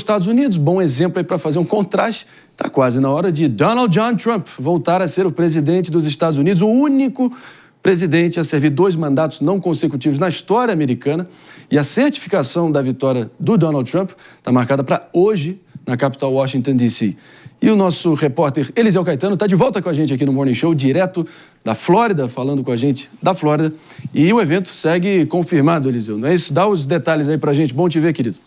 Estados Unidos, bom exemplo aí para fazer um contraste. Está quase na hora de Donald John Trump voltar a ser o presidente dos Estados Unidos, o único presidente a servir 2 mandatos não consecutivos na história americana. E a certificação da vitória do Donald Trump está marcada para hoje, na capital Washington, D.C. E o nosso repórter Eliseu Caetano está de volta com a gente aqui no Morning Show, direto da Flórida, falando com a gente da Flórida. E o evento segue confirmado, Eliseu, não é isso? Dá os detalhes aí para a gente. Bom te ver, querido.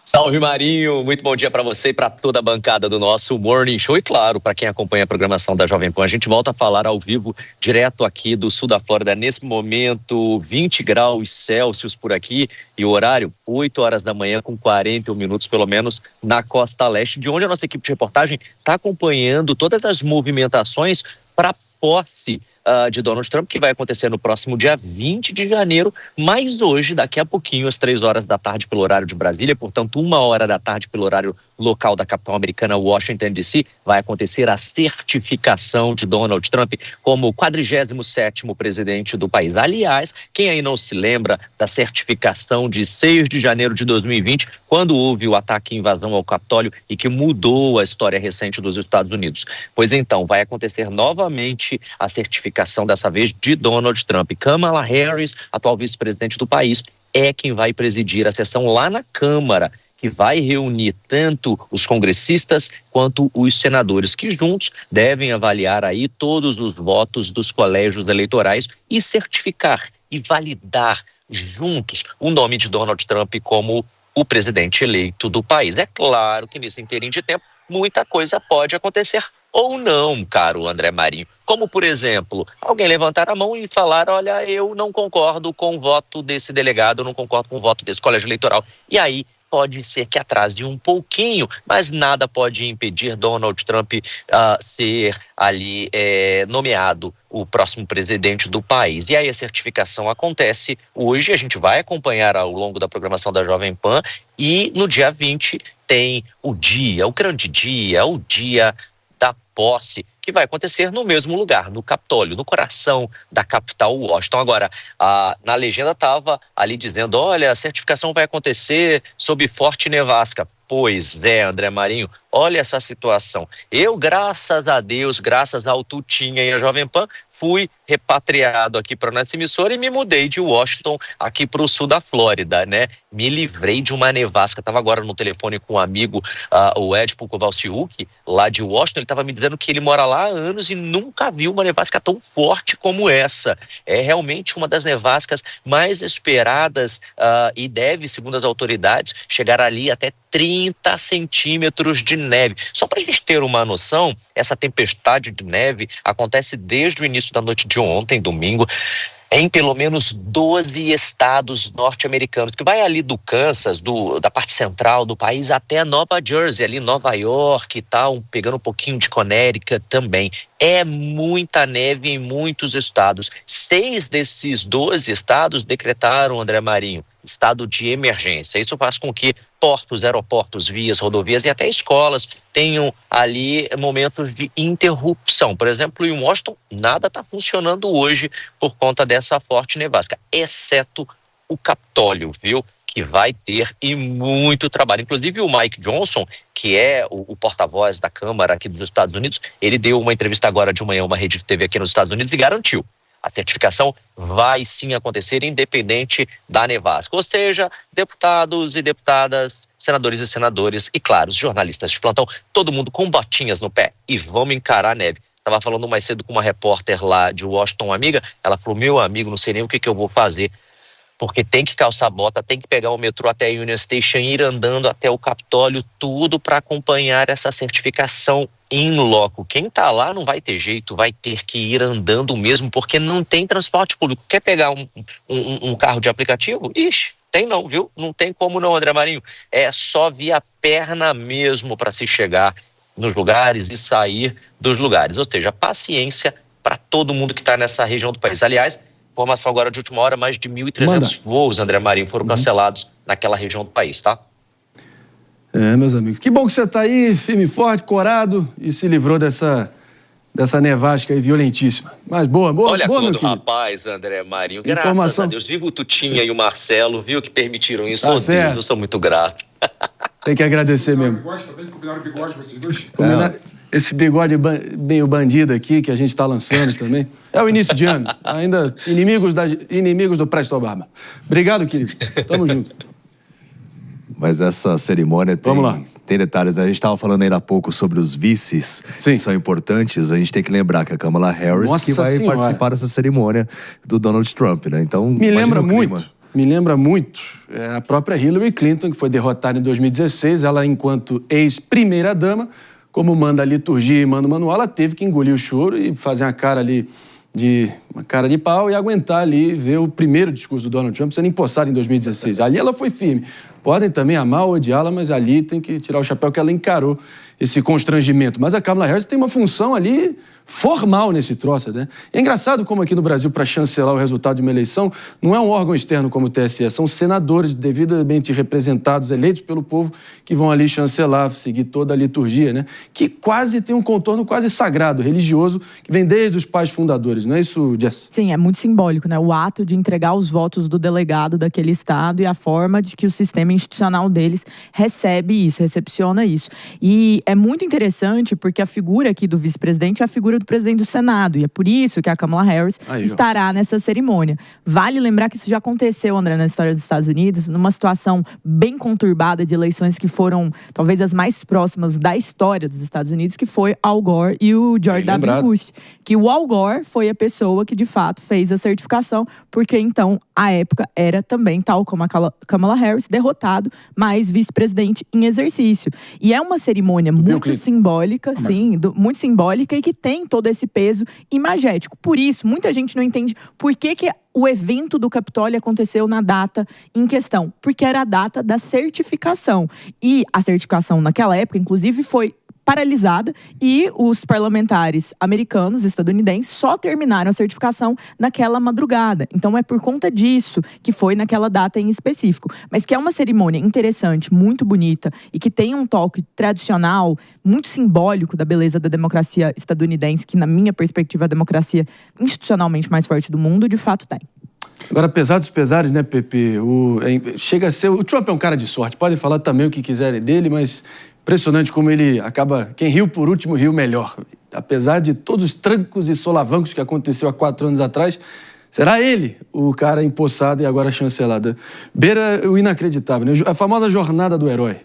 Salve, Marinho, muito bom dia para você e para toda a bancada do nosso Morning Show. E claro, para quem acompanha a programação da Jovem Pan, a gente volta a falar ao vivo, direto aqui do sul da Flórida. Nesse momento, 20 graus Celsius por aqui e o horário, 8 horas da manhã com 41 minutos, pelo menos, na costa leste, de onde a nossa equipe de reportagem está acompanhando todas as movimentações para a posse de Donald Trump, que vai acontecer no próximo dia 20 de janeiro, mas hoje, daqui a pouquinho, às 3 horas da tarde pelo horário de Brasília, portanto 1 hora da tarde pelo horário local da capital americana, Washington, D.C., vai acontecer a certificação de Donald Trump como 47º presidente do país. Aliás, quem aí não se lembra da certificação de 6 de janeiro de 2020, quando houve o ataque e invasão ao Capitólio e que mudou a história recente dos Estados Unidos? Pois então, vai acontecer novamente a certificação, dessa vez de Donald Trump. Kamala Harris, atual vice-presidente do país, é quem vai presidir a sessão lá na Câmara, que vai reunir tanto os congressistas quanto os senadores, que juntos devem avaliar aí todos os votos dos colégios eleitorais e certificar e validar juntos o nome de Donald Trump como o presidente eleito do país. É claro que nesse inteirinho de tempo muita coisa pode acontecer ou não, caro André Marinho. Como, por exemplo, alguém levantar a mão e falar: olha, eu não concordo com o voto desse delegado, eu não concordo com o voto desse colégio eleitoral. E aí pode ser que atrase um pouquinho, mas nada pode impedir Donald Trump ser ali nomeado o próximo presidente do país. E aí a certificação acontece hoje, a gente vai acompanhar ao longo da programação da Jovem Pan, e no dia 20 tem o grande dia, o dia da posse, que vai acontecer no mesmo lugar, no Capitólio, no coração da capital Washington. Agora, na legenda estava ali dizendo: olha, a certificação vai acontecer sob forte nevasca. Pois é, André Marinho, olha essa situação. Eu, graças a Deus, graças ao Tutinha e à Jovem Pan, fui repatriado aqui para a nossa emissora e me mudei de Washington aqui para o sul da Flórida, né? Me livrei de uma nevasca. Estava agora no telefone com um amigo, o Ed Pukovalsiuk, lá de Washington. Ele estava me dizendo que ele mora lá há anos e nunca viu uma nevasca tão forte como essa. É realmente uma das nevascas mais esperadas e deve, segundo as autoridades, chegar ali até 30 centímetros de neve. Só para a gente ter uma noção, essa tempestade de neve acontece desde o início da noite de ontem, domingo, em pelo menos 12 estados norte-americanos, que vai ali do Kansas, da parte central do país, até Nova Jersey, ali Nova York e tal, pegando um pouquinho de Connecticut também. É muita neve em muitos estados. 6 desses 12 estados decretaram, André Marinho, estado de emergência. Isso faz com que portos, aeroportos, vias, rodovias e até escolas tenham ali momentos de interrupção. Por exemplo, em Washington, nada está funcionando hoje por conta dessa forte nevasca, exceto o Capitólio, viu? Que vai ter e muito trabalho. Inclusive o Mike Johnson, que é o porta-voz da Câmara aqui dos Estados Unidos, ele deu uma entrevista agora de manhã a uma rede de TV aqui nos Estados Unidos e garantiu: a certificação vai sim acontecer independente da nevasca. Ou seja, deputados e deputadas, senadores e senadores e, claro, os jornalistas de plantão, todo mundo com botinhas no pé e vamos encarar a neve. Estava falando mais cedo com uma repórter lá de Washington, uma amiga, ela falou: meu amigo, não sei nem o que eu vou fazer, porque tem que calçar bota, tem que pegar o metrô até a Union Station, ir andando até o Capitólio, tudo para acompanhar essa certificação in loco. Quem está lá não vai ter jeito, vai ter que ir andando mesmo, porque não tem transporte público. Quer pegar um carro de aplicativo? Ixi, tem não, viu? Não tem como não, André Marinho. É só via perna mesmo para se chegar nos lugares e sair dos lugares. Ou seja, paciência para todo mundo que está nessa região do país. Aliás, informação agora de última hora: mais de 1.300 voos, André Marinho, foram cancelados naquela região do país, tá? Meus amigos, que bom que você está aí, firme e forte, corado, e se livrou dessa nevasca aí violentíssima. Mas boa, olha, boa, quando, rapaz, André Marinho, graças informação. a Deus, viu o Tutinha e o Marcelo, viu, que permitiram isso. Tá Oh, certo. Deus, eu sou muito grato. Tem que agradecer mesmo. Combinaram o bigode, vocês dois? Esse bigode meio bandido aqui, que a gente está lançando também. É o início de ano. Ainda inimigos do Presto Barba. Obrigado, querido. Tamo junto. Mas essa cerimônia tem detalhes. A gente estava falando ainda há pouco sobre os vices, que são importantes. A gente tem que lembrar que a Kamala Harris vai participar dessa cerimônia do Donald Trump, né? Então, me lembra muito a própria Hillary Clinton, que foi derrotada em 2016. Ela, enquanto ex-primeira-dama, como manda a liturgia e manda o manual, ela teve que engolir o choro e fazer uma cara de pau e aguentar ali ver o primeiro discurso do Donald Trump sendo empossado em 2016. Ali ela foi firme. Podem também amar ou odiá-la, mas ali tem que tirar o chapéu que ela encarou esse constrangimento. Mas a Kamala Harris tem uma função ali formal nesse troço, né? É engraçado como aqui no Brasil, para chancelar o resultado de uma eleição, não é um órgão externo como o TSE, são senadores devidamente representados, eleitos pelo povo, que vão ali chancelar, seguir toda a liturgia, né? Que quase tem um contorno quase sagrado, religioso, que vem desde os pais fundadores, não é isso, Jess? Sim, é muito simbólico, né? O ato de entregar os votos do delegado daquele estado e a forma de que o sistema institucional deles recebe isso, recepciona isso. E é muito interessante porque a figura aqui do vice-presidente é a figura do presidente do Senado, e é por isso que a Kamala Harris estará nessa cerimônia. Vale lembrar que isso já aconteceu, André, na história dos Estados Unidos, numa situação bem conturbada de eleições que foram talvez as mais próximas da história dos Estados Unidos, que foi Al Gore e o George W. Bush. Que o Al Gore foi a pessoa que de fato fez a certificação, porque então, à época, era também, tal como a Kamala Harris, derrotado, mas vice-presidente em exercício. E é uma cerimônia muito simbólica, muito simbólica, e que tem todo esse peso imagético. Por isso, muita gente não entende por que o evento do Capitólio aconteceu na data em questão. Porque era a data da certificação. E a certificação naquela época, inclusive, foi paralisada e os parlamentares americanos, estadunidenses, só terminaram a certificação naquela madrugada. Então é por conta disso que foi naquela data em específico. Mas que é uma cerimônia interessante, muito bonita e que tem um toque tradicional, muito simbólico da beleza da democracia estadunidense, que na minha perspectiva é a democracia institucionalmente mais forte do mundo, de fato tem. Agora, apesar dos pesares, né, Pepe, chega a ser... O Trump é um cara de sorte, podem falar também o que quiserem dele, mas impressionante como ele acaba... Quem riu por último, riu melhor. Apesar de todos os trancos e solavancos que aconteceu há 4 anos atrás, será ele o cara empossado e agora chancelado. Beira o inacreditável, né? A famosa jornada do herói.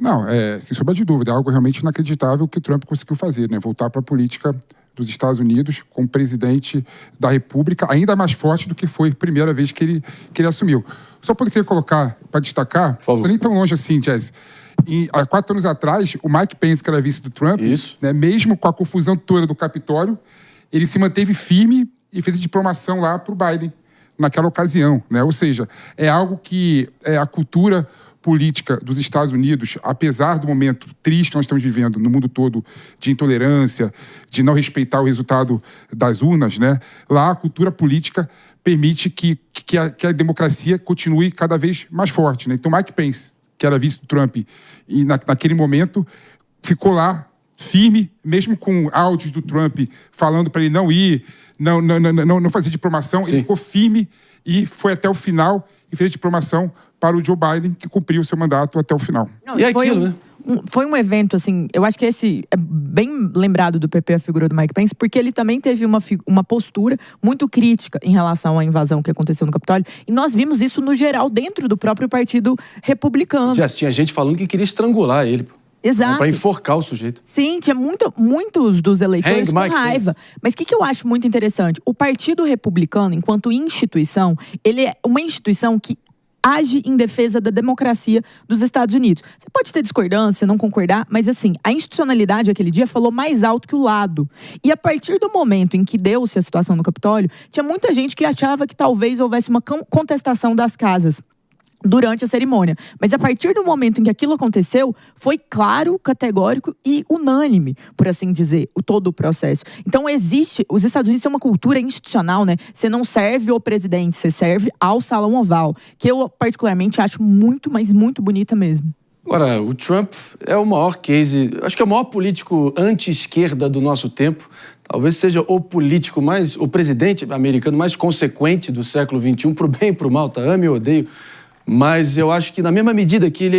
Não, sem sombra de dúvida, é algo realmente inacreditável que o Trump conseguiu fazer, né? Voltar para a política dos Estados Unidos como presidente da República, ainda mais forte do que foi a primeira vez que ele assumiu. Só poderia colocar, para destacar, não nem tão longe assim, Jess. Há 4 anos atrás, o Mike Pence, que era vice do Trump, né, mesmo com a confusão toda do Capitólio, ele se manteve firme e fez a diplomação lá para o Biden, naquela ocasião, né? Ou seja, é algo que a cultura política dos Estados Unidos, apesar do momento triste que nós estamos vivendo no mundo todo, de intolerância, de não respeitar o resultado das urnas, né? Lá a cultura política permite que a democracia continue cada vez mais forte, né? Então Mike Pence, que era vice do Trump, e naquele momento ficou lá firme, mesmo com áudios do Trump falando para ele não ir, não fazer diplomação, ele ficou firme e foi até o final e fez a diplomação para o Joe Biden, que cumpriu o seu mandato até o final. Não, e aquilo, né? Foi um evento, assim, eu acho que esse é bem lembrado do PP, a figura do Mike Pence, porque ele também teve uma postura muito crítica em relação à invasão que aconteceu no Capitólio. E nós vimos isso, no geral, dentro do próprio Partido Republicano. Já tinha gente falando que queria estrangular ele. Exato. Para enforcar o sujeito. Sim, tinha muitos dos eleitores com raiva. Mas o que eu acho muito interessante? O Partido Republicano, enquanto instituição, ele é uma instituição que age em defesa da democracia dos Estados Unidos. Você pode ter discordância, não concordar, mas assim, a institucionalidade aquele dia falou mais alto que o lado. E a partir do momento em que deu-se a situação no Capitólio, tinha muita gente que achava que talvez houvesse uma contestação das casas durante a cerimônia. Mas a partir do momento em que aquilo aconteceu, foi claro, categórico e unânime, por assim dizer, todo o processo. Então os Estados Unidos têm uma cultura institucional, né? Você não serve ao presidente, você serve ao Salão Oval, que eu particularmente acho muito, mas muito bonita mesmo. Agora, o Trump é o maior case, acho que é o maior político anti-esquerda do nosso tempo. Talvez seja o presidente americano mais consequente do século XXI, pro bem e pro mal, tá? Ame ou odeio. Mas eu acho que na mesma medida que ele,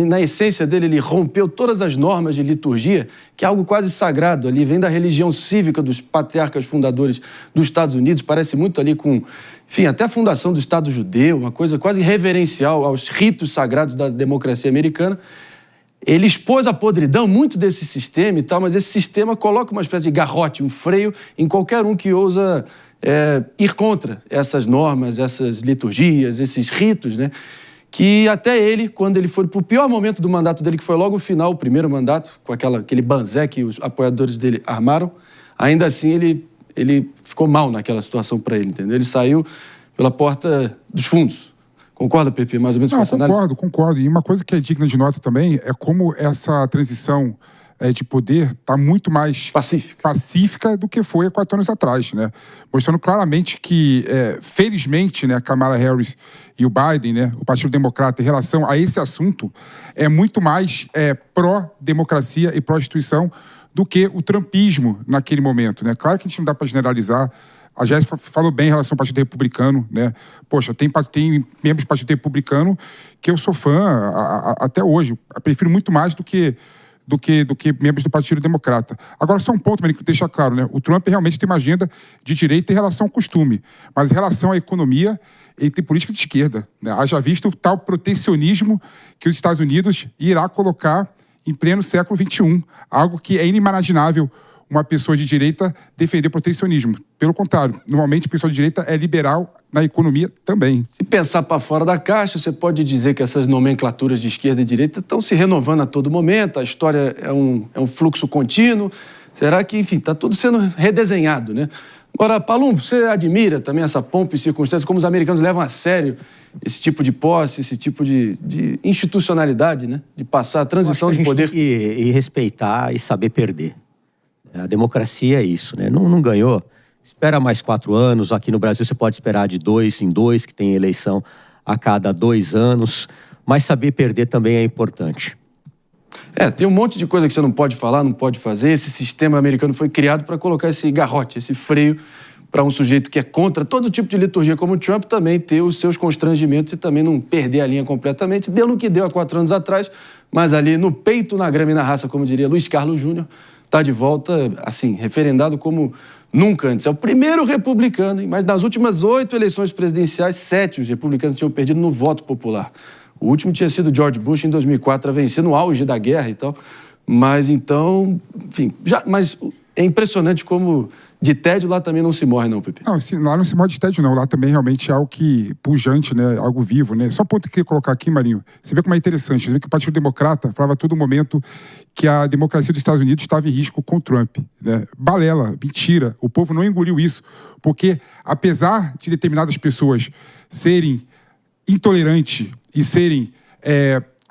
na essência dele, ele rompeu todas as normas de liturgia, que é algo quase sagrado ali, vem da religião cívica dos patriarcas fundadores dos Estados Unidos, parece muito ali com, enfim, até a fundação do Estado judeu, uma coisa quase reverencial aos ritos sagrados da democracia americana. Ele expôs a podridão muito desse sistema e tal, mas esse sistema coloca uma espécie de garrote, um freio em qualquer um que ousa ir contra essas normas, essas liturgias, esses ritos, né? Que até ele, quando ele foi para o pior momento do mandato dele, que foi logo o final, o primeiro mandato, com aquele banzé que os apoiadores dele armaram, ainda assim ele ficou mal naquela situação para ele, entendeu? Ele saiu pela porta dos fundos. Concorda, Pepe, mais ou menos com essa análise? Concordo. E uma coisa que é digna de nota também é como essa transição de poder está muito mais pacífica do que foi há 4 anos atrás, né? Mostrando claramente que, felizmente, né, a Kamala Harris e o Biden, né, o Partido Democrata, em relação a esse assunto, é muito mais pró-democracia e pró-instituição do que o trumpismo naquele momento, né? Claro que a gente não dá para generalizar. A Jéssica falou bem em relação ao Partido Republicano, né? Poxa, tem membros do Partido Republicano que eu sou fã até hoje. Eu prefiro muito mais do que membros do Partido Democrata. Agora, só um ponto, que deixa claro, né? O Trump realmente tem uma agenda de direita em relação ao costume, mas em relação à economia, ele tem política de esquerda, né? Haja visto o tal protecionismo que os Estados Unidos irá colocar em pleno século XXI, algo que é inimaginável uma pessoa de direita defender protecionismo. Pelo contrário, normalmente a pessoa de direita é liberal na economia também. Se pensar para fora da caixa, você pode dizer que essas nomenclaturas de esquerda e direita estão se renovando a todo momento, a história é um fluxo contínuo. Será que, enfim, está tudo sendo redesenhado, né? Agora, Palumbo, você admira também essa pompa e circunstância, como os americanos levam a sério esse tipo de posse, esse tipo de institucionalidade, né? De passar a transição de poder. A gente tem que respeitar e saber perder. A democracia é isso, né? Não ganhou, espera mais 4 anos. Aqui no Brasil você pode esperar de 2 em 2, que tem eleição a cada 2 anos. Mas saber perder também é importante. Tem um monte de coisa que você não pode falar, não pode fazer. Esse sistema americano foi criado para colocar esse garrote, esse freio, para um sujeito que é contra todo tipo de liturgia, como o Trump, também ter os seus constrangimentos e também não perder a linha completamente. Deu no que deu há 4 anos atrás, mas ali no peito, na grama e na raça, como diria Luiz Carlos Júnior, está de volta, assim, referendado como nunca antes. É o primeiro republicano, mas nas últimas 8 eleições presidenciais, 7 os republicanos tinham perdido no voto popular. O último tinha sido George Bush, em 2004, a vencer no auge da guerra e tal. Mas então, enfim, mas é impressionante como de tédio lá também não se morre, não, Pepe. Não, assim, lá não se morre de tédio, não. Lá também realmente é algo que pujante, né? Algo vivo, né? Só um ponto que eu queria colocar aqui, Marinho. Você vê como é interessante. Você vê que o Partido Democrata falava a todo momento que a democracia dos Estados Unidos estava em risco com o Trump, né? Balela, mentira. O povo não engoliu isso. Porque, apesar de determinadas pessoas serem intolerantes e serem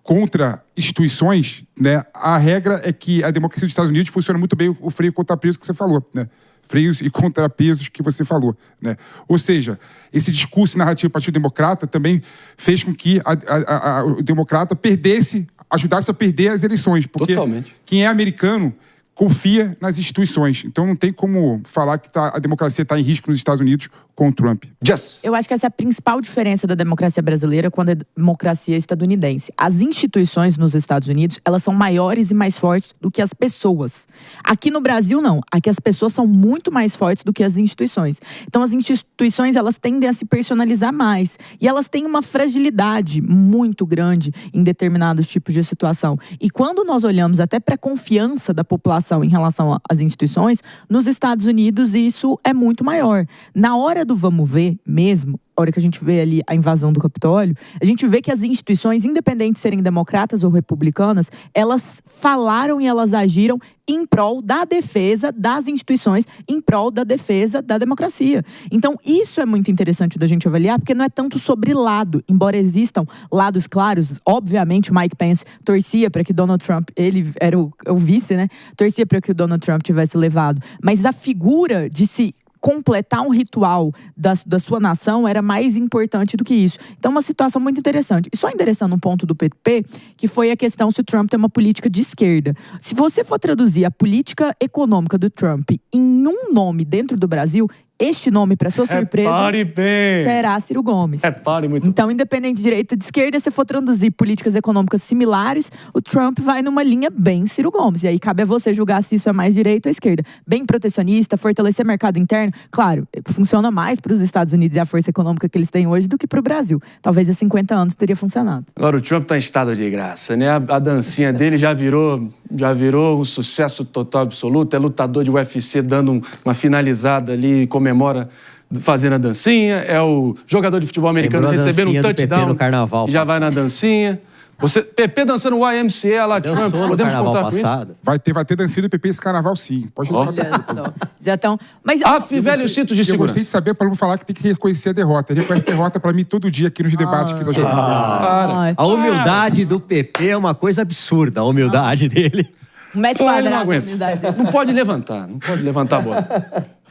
contra instituições, né? A regra é que a democracia dos Estados Unidos funciona muito bem o freio contrapeso que você falou, né? Freios e contrapesos que você falou, né? Ou seja, esse discurso narrativo do Partido Democrata também fez com que o democrata ajudasse a perder as eleições. Porque totalmente. Quem é americano confia nas instituições. Então não tem como falar que a democracia está em risco nos Estados Unidos com o Trump. Eu acho que essa é a principal diferença da democracia brasileira com a democracia estadunidense. As instituições nos Estados Unidos, elas são maiores e mais fortes do que as pessoas. Aqui no Brasil, não. Aqui as pessoas são muito mais fortes do que as instituições. Então as instituições, elas tendem a se personalizar mais. E elas têm uma fragilidade muito grande em determinados tipos de situação. E quando nós olhamos até para a confiança da população em relação às instituições, nos Estados Unidos isso é muito maior. Na hora do vamos ver mesmo, a hora que a gente vê ali a invasão do Capitólio, a gente vê que as instituições, independente de serem democratas ou republicanas, elas falaram e elas agiram em prol da defesa das instituições, em prol da defesa da democracia. Então, isso é muito interessante da gente avaliar, porque não é tanto sobre lado, embora existam lados claros. Obviamente, o Mike Pence torcia para que Donald Trump, ele era o vice, né? Torcia para que o Donald Trump tivesse levado. Mas a figura de se completar um ritual da sua nação era mais importante do que isso. Então, uma situação muito interessante. E só endereçando um ponto do PP, que foi a questão se o Trump tem uma política de esquerda. Se você for traduzir a política econômica do Trump em um nome dentro do Brasil, Este nome, para sua surpresa, será Ciro Gomes. Então, independente de direita e de esquerda, se for traduzir políticas econômicas similares, o Trump vai numa linha bem Ciro Gomes. E aí cabe a você julgar se isso é mais direita ou esquerda. Bem protecionista, fortalecer mercado interno. Claro, funciona mais para os Estados Unidos e a força econômica que eles têm hoje do que para o Brasil. Talvez há 50 anos teria funcionado. Agora, o Trump está em estado de graça, né? A dancinha dele já virou um sucesso total absoluto. É lutador de UFC dando uma finalizada ali, comemora fazendo a dancinha. É o jogador de futebol americano recebendo um touchdown no carnaval e já vai na dancinha. PP dançando o YMCA lá, Trump, podemos contar com isso? Vai ter dancinha do PP esse carnaval, sim. Pode Olha só. Já estão... Mas... velhos cintos de segurança. Eu gostei de saber, para não falar que tem que reconhecer a derrota. Ele reconhece a derrota para mim todo dia aqui nos debates aqui da Jovem Pan. A humildade do PP é uma coisa absurda, a humildade dele. Metro quadrado. Não pode levantar a bola.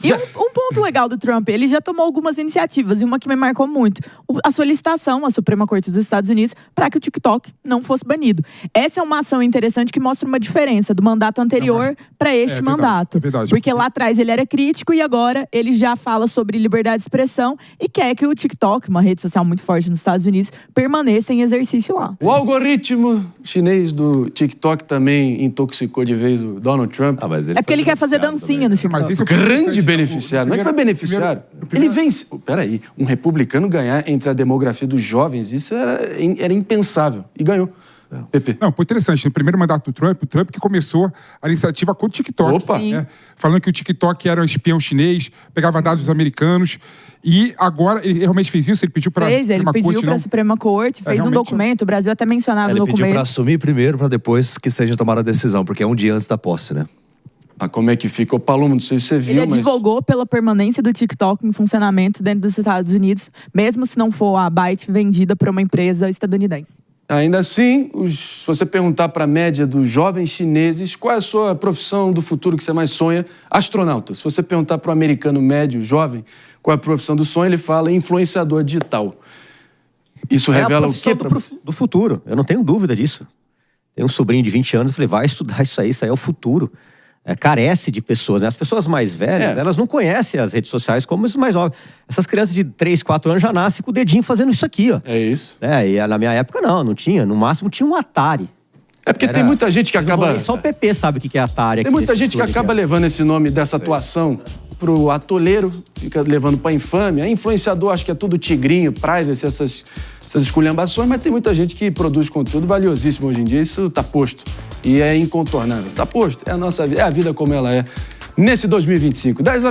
E um ponto legal do Trump, ele já tomou algumas iniciativas, e uma que me marcou muito, a solicitação à Suprema Corte dos Estados Unidos para que o TikTok não fosse banido. Essa é uma ação interessante que mostra uma diferença do mandato anterior para este mandato. É verdade. Porque lá atrás ele era crítico e agora ele já fala sobre liberdade de expressão e quer que o TikTok, uma rede social muito forte nos Estados Unidos, permaneça em exercício lá. O algoritmo chinês do TikTok também intoxicou de vez o Donald Trump. É porque ele quer fazer dancinha no TikTok. Mas esse é o grande beneficiário. Não é que foi beneficiário. Ele vence. Peraí, um republicano ganhar entre a demografia dos jovens, isso era impensável. E ganhou. PP. Não, foi interessante. No primeiro mandato do Trump, o Trump que começou a iniciativa contra o TikTok. Opa! Né? Falando que o TikTok era um espião chinês, pegava dados americanos. E agora ele realmente fez isso? Ele pediu para a Suprema Corte? Ele pediu para a Suprema Corte, fez um documento, o Brasil até mencionado no documento. Ele pediu para assumir primeiro, para depois que seja tomada a decisão, porque é um dia antes da posse, né? Como é que fica? O Palomo, não sei se você viu, Ele advogou pela permanência do TikTok em funcionamento dentro dos Estados Unidos, mesmo se não for a Byte vendida para uma empresa estadunidense. Ainda assim, se você perguntar para a média dos jovens chineses qual é a sua profissão do futuro que você mais sonha, astronauta. Se você perguntar para o americano médio, jovem, qual é a profissão do sonho, ele fala influenciador digital. Isso revela o quê para você? Do futuro, eu não tenho dúvida disso. Tem um sobrinho de 20 anos, eu falei, vai estudar isso aí é o futuro. Carece de pessoas, né? As pessoas mais velhas, elas não conhecem as redes sociais como os mais novos. Essas crianças de 3, 4 anos já nascem com o dedinho fazendo isso aqui, ó. É isso. E na minha época não tinha. No máximo tinha um Atari. É porque tem muita gente que acaba... Só o PP sabe o que é Atari. Tem muita gente que acaba levando esse nome dessa atuação pro atoleiro, fica levando pra infâmia. Influenciador, acho que é tudo tigrinho, privacy, essas esculhambações, mas tem muita gente que produz conteúdo valiosíssimo hoje em dia, isso tá posto. E é incontornável. Tá posto, é a nossa vida, é a vida como ela é. Nesse 2025, 10 horas